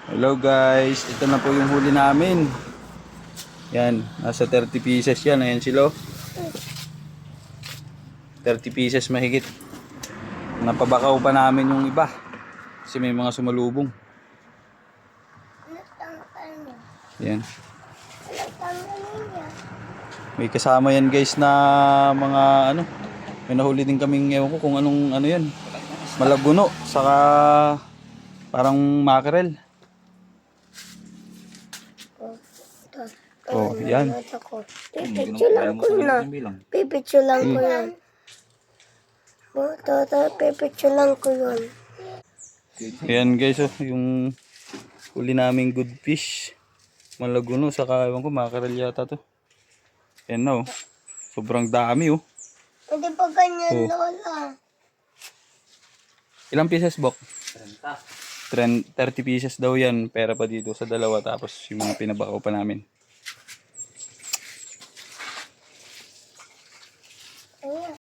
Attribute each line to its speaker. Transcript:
Speaker 1: Hello guys, ito na po yung huli namin. Yan, nasa 30 pieces yan. Ayan sila. 30 pieces mahigit. Napabakaw pa namin yung iba. Kasi may mga sumalubong. Yan. May kasama yan guys na mga ano. May nahuli din kaming ewan ko kung anong ano yan. Malaguno, saka parang mackerel. Oh, yan.
Speaker 2: Pipicture lang ko na. Pipicture lang ko yan. Pipicture lang ko yun.
Speaker 1: Ayan guys, oh, yung huli naming good fish. Malaguno, saka ewan ko, mackerel yata to. Ayan na oh. Sobrang dami oh.
Speaker 2: Hindi pa ganyan,
Speaker 1: Oh.
Speaker 2: Lola.
Speaker 1: Ilang pieces, Bok? 30 pieces daw yan. Pera pa dito sa dalawa. Tapos yung mga pinabakaw pa namin.